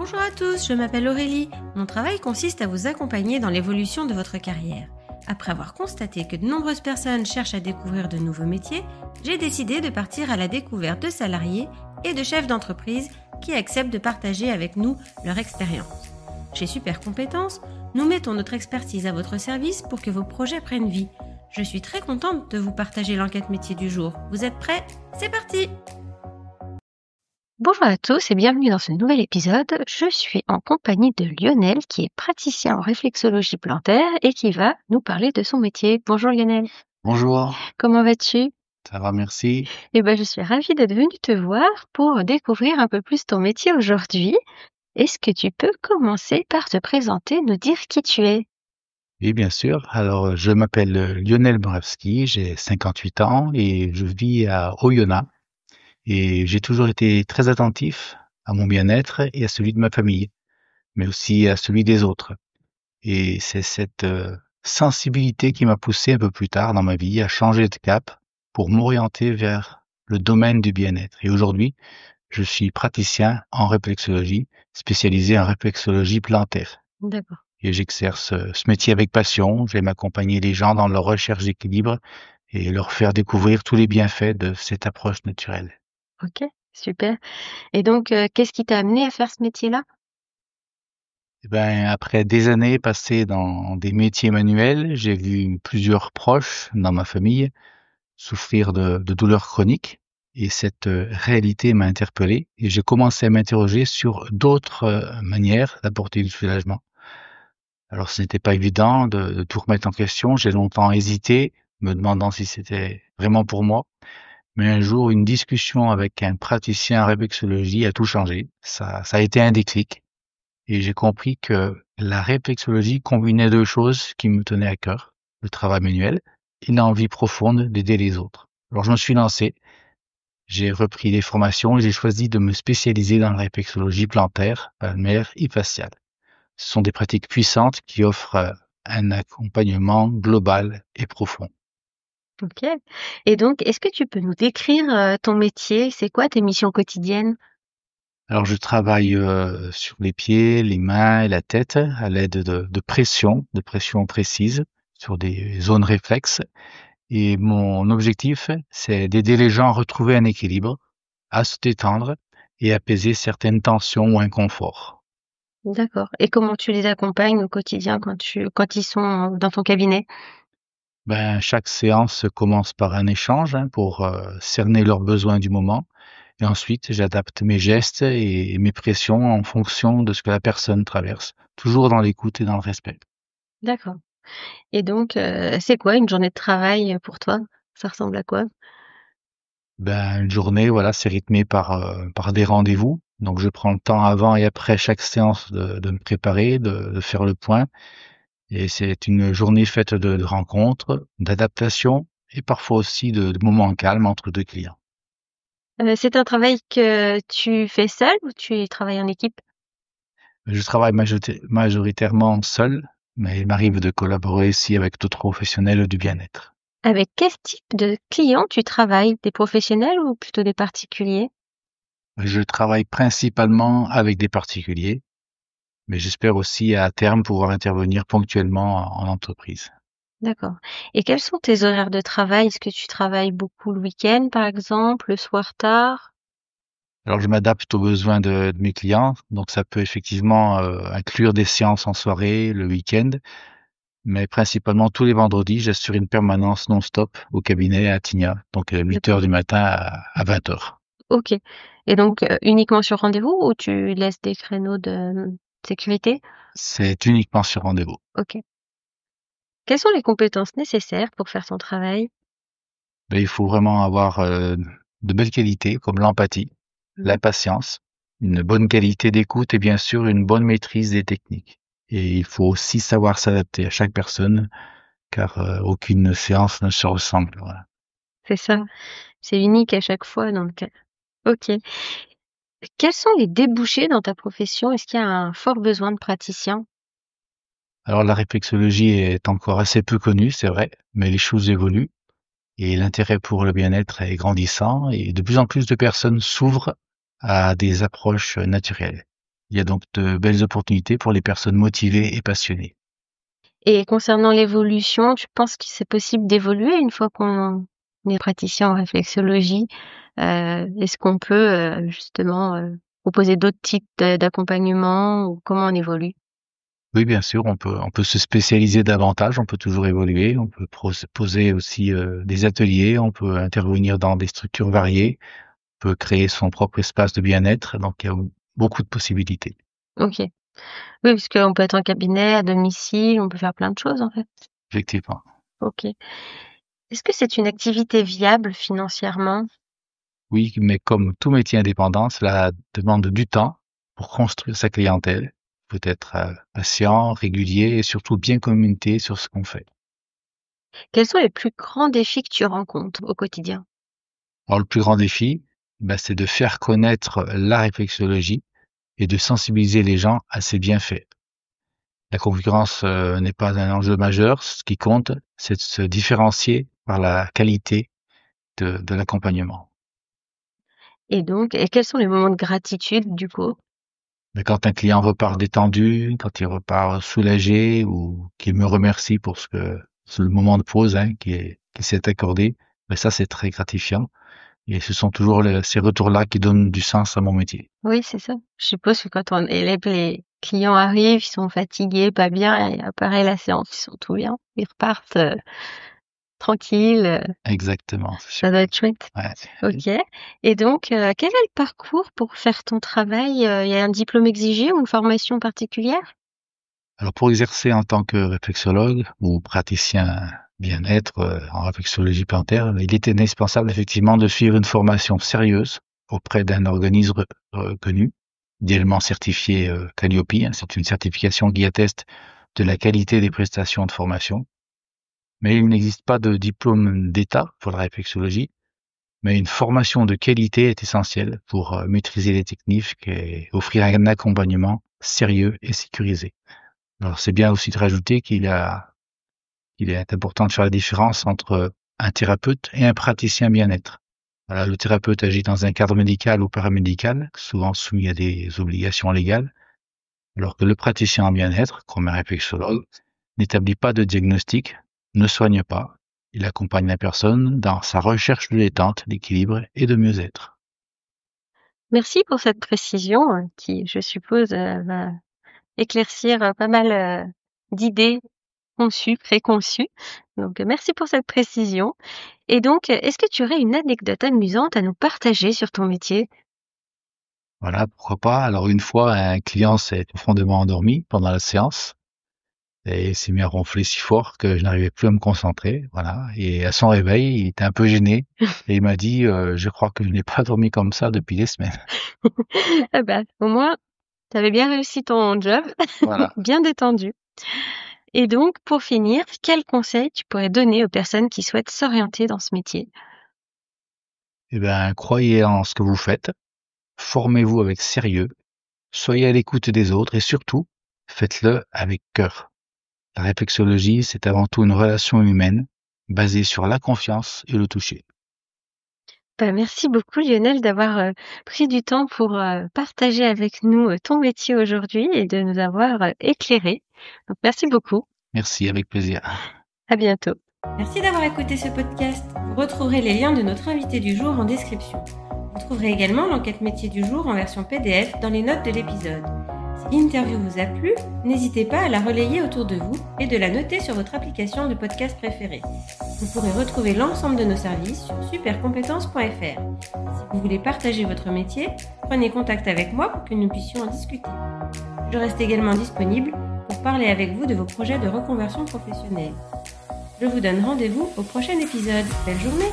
Bonjour à tous, je m'appelle Aurélie. Mon travail consiste à vous accompagner dans l'évolution de votre carrière. Après avoir constaté que de nombreuses personnes cherchent à découvrir de nouveaux métiers, j'ai décidé de partir à la découverte de salariés et de chefs d'entreprise qui acceptent de partager avec nous leur expérience. Chez Super Compétences, nous mettons notre expertise à votre service pour que vos projets prennent vie. Je suis très contente de vous partager l'enquête métier du jour. Vous êtes prêts? C'est parti! Bonjour à tous et bienvenue dans ce nouvel épisode. Je suis en compagnie de Lionel qui est praticien en réflexologie plantaire et qui va nous parler de son métier. Bonjour Lionel, Bonjour, comment vas-tu? ça va, merci. Je suis ravie d'être venue te voir pour découvrir un peu plus ton métier aujourd'hui. Est-ce que tu peux commencer par te présenter, nous dire qui tu es? Oui, bien sûr. Alors, je m'appelle Lionel Moravski, j'ai 58 ans et je vis à Oyonnax. Et j'ai toujours été très attentif à mon bien-être et à celui de ma famille, mais aussi à celui des autres. Et c'est cette sensibilité qui m'a poussé un peu plus tard dans ma vie à changer de cap pour m'orienter vers le domaine du bien-être. Et aujourd'hui, je suis praticien en réflexologie, spécialisé en réflexologie plantaire. D'accord, Et j'exerce ce métier avec passion. J'aime accompagner les gens dans leur recherche d'équilibre et leur faire découvrir tous les bienfaits de cette approche naturelle. ok, super. Qu'est-ce qui t'a amené à faire ce métier-là? Eh ben, après des années passées dans des métiers manuels, j'ai vu plusieurs proches dans ma famille souffrir de douleurs chroniques et cette réalité m'a interpellé et j'ai commencé à m'interroger sur d'autres manières d'apporter du soulagement. Alors, ce n'était pas évident de tout remettre en question. J'ai longtemps hésité, me demandant si c'était vraiment pour moi. Mais un jour, une discussion avec un praticien en réflexologie a tout changé. Ça a été un déclic. Et j'ai compris que la réflexologie combinait deux choses qui me tenaient à cœur, le travail manuel et l'envie profonde d'aider les autres. Alors, je me suis lancé. J'ai repris des formations et j'ai choisi de me spécialiser dans la réflexologie plantaire, palmaire et faciale. Ce sont des pratiques puissantes qui offrent un accompagnement global et profond. Ok. Est-ce que tu peux nous décrire ton métier? C'est quoi tes missions quotidiennes? Alors, je travaille sur les pieds, les mains et la tête à l'aide de pression précises sur des zones réflexes. Et mon objectif, c'est d'aider les gens à retrouver un équilibre, à se détendre et apaiser certaines tensions ou inconforts. D'accord. Et comment tu les accompagnes au quotidien quand ils sont dans ton cabinet? Ben, chaque séance commence par un échange pour cerner leurs besoins du moment. Et ensuite, j'adapte mes gestes et mes pressions en fonction de ce que la personne traverse, toujours dans l'écoute et dans le respect. D'accord. C'est quoi une journée de travail pour toi? Ça ressemble à quoi? Ben, une journée, voilà, c'est rythmé par des rendez-vous. Donc, je prends le temps avant et après chaque séance de me préparer, de faire le point. Et c'est une journée faite de rencontres, d'adaptations et parfois aussi de moments calmes entre deux clients. C'est un travail que tu fais seul ou tu travailles en équipe? Je travaille majoritairement seul, mais il m'arrive de collaborer aussi avec d'autres professionnels du bien-être. Avec quel type de clients tu travailles? Des professionnels ou plutôt des particuliers? Je travaille principalement avec des particuliers, mais j'espère aussi à terme pouvoir intervenir ponctuellement en entreprise. D'accord. Et quels sont tes horaires de travail? Est-ce que tu travailles beaucoup le week-end, par exemple, le soir tard? Alors je m'adapte aux besoins de mes clients, donc ça peut effectivement inclure des séances en soirée, le week-end, mais principalement tous les vendredis, j'assure une permanence non-stop au cabinet à Tignas, donc 8 heures D'accord. du matin à 20 heures. Ok. Uniquement sur rendez-vous ou tu laisses des créneaux de sécurité? C'est uniquement sur rendez-vous. Ok. Quelles sont les compétences nécessaires pour faire ton travail? Ben, il faut vraiment avoir de belles qualités comme l'empathie, Mhm. la patience, une bonne qualité d'écoute et bien sûr une bonne maîtrise des techniques. Et il faut aussi savoir s'adapter à chaque personne car aucune séance ne se ressemble. Voilà. C'est ça. C'est unique à chaque fois, donc. Ok. Quels sont les débouchés dans ta profession? Est-ce qu'il y a un fort besoin de praticiens? Alors la réflexologie est encore assez peu connue, c'est vrai, mais les choses évoluent et l'intérêt pour le bien-être est grandissant et de plus en plus de personnes s'ouvrent à des approches naturelles. Il y a donc de belles opportunités pour les personnes motivées et passionnées. Et concernant l'évolution, tu penses que c'est possible d'évoluer une fois qu'on est praticien en réflexologie? Est-ce qu'on peut justement proposer d'autres types d'accompagnement ou comment on évolue? Oui, bien sûr, on peut se spécialiser davantage, on peut toujours évoluer, on peut poser aussi des ateliers, on peut intervenir dans des structures variées, on peut créer son propre espace de bien-être, donc il y a beaucoup de possibilités. Ok. Oui, parce qu'on peut être en cabinet, à domicile, on peut faire plein de choses en fait. Effectivement. Ok. Est-ce que c'est une activité viable financièrement? Oui, mais comme tout métier indépendant, cela demande du temps pour construire sa clientèle. Il faut être patient, régulier et surtout bien communiquer sur ce qu'on fait. Quels sont les plus grands défis que tu rencontres au quotidien? Alors, le plus grand défi, c'est de faire connaître la réflexologie et de sensibiliser les gens à ses bienfaits. La concurrence n'est pas un enjeu majeur. Ce qui compte, c'est de se différencier par la qualité de l'accompagnement. Et quels sont les moments de gratitude du coup? Mais quand un client repart détendu, quand il repart soulagé ou qu'il me remercie pour le moment de pause qui s'est accordé, ça c'est très gratifiant. Et ce sont toujours ces retours-là qui donnent du sens à mon métier. Oui, c'est ça. Je suppose que quand les clients arrivent, ils sont fatigués, pas bien, et apparaît la séance, ils sont tout bien. Ils repartent tranquilles. Exactement. Ça doit être chouette. Ouais. Ok. Et donc, quel est le parcours pour faire ton travail? Il y a un diplôme exigé ou une formation particulière? Alors pour exercer en tant que réflexologue ou praticien bien-être en réflexologie plantaire, il est indispensable effectivement de suivre une formation sérieuse auprès d'un organisme reconnu, idéalement certifié Calliope. C'est une certification qui atteste de la qualité des prestations de formation. Mais il n'existe pas de diplôme d'État pour la réflexologie, mais une formation de qualité est essentielle pour maîtriser les techniques et offrir un accompagnement sérieux et sécurisé. Alors, c'est bien aussi de rajouter qu'il est important de faire la différence entre un thérapeute et un praticien bien-être. Voilà, le thérapeute agit dans un cadre médical ou paramédical, souvent soumis à des obligations légales, alors que le praticien en bien-être, comme un réflexologue, n'établit pas de diagnostic, ne soigne pas. Il accompagne la personne dans sa recherche de détente, d'équilibre et de mieux-être. Merci pour cette précision qui, je suppose, va éclaircir pas mal d'idées conçues, préconçues. Donc, merci pour cette précision. Et donc, est-ce que tu aurais une anecdote amusante à nous partager sur ton métier? Voilà, pourquoi pas. Alors, une fois, un client s'est profondément endormi pendant la séance et il s'est mis à ronfler si fort que je n'arrivais plus à me concentrer. Voilà. Et à son réveil, il était un peu gêné et il m'a dit, je crois que je n'ai pas dormi comme ça depuis des semaines. Ah bah, au moins, tu avais bien réussi ton job, Voilà. bien détendu. Et donc, pour finir, quels conseils tu pourrais donner aux personnes qui souhaitent s'orienter dans ce métier? Croyez en ce que vous faites, formez-vous avec sérieux, soyez à l'écoute des autres et surtout, faites-le avec cœur. La réflexologie, c'est avant tout une relation humaine basée sur la confiance et le toucher. Bah, merci beaucoup Lionel d'avoir pris du temps pour partager avec nous ton métier aujourd'hui et de nous avoir éclairés. Donc merci beaucoup. Merci, avec plaisir. À bientôt. Merci d'avoir écouté ce podcast. Vous retrouverez les liens de notre invité du jour en description. Vous trouverez également l'enquête métier du jour en version PDF dans les notes de l'épisode. Si l'interview vous a plu, n'hésitez pas à la relayer autour de vous et de la noter sur votre application de podcast préférée. Vous pourrez retrouver l'ensemble de nos services sur supercompétences.fr. Si vous voulez partager votre métier, prenez contact avec moi pour que nous puissions en discuter. Je reste également disponible pour parler avec vous de vos projets de reconversion professionnelle. Je vous donne rendez-vous au prochain épisode. Belle journée!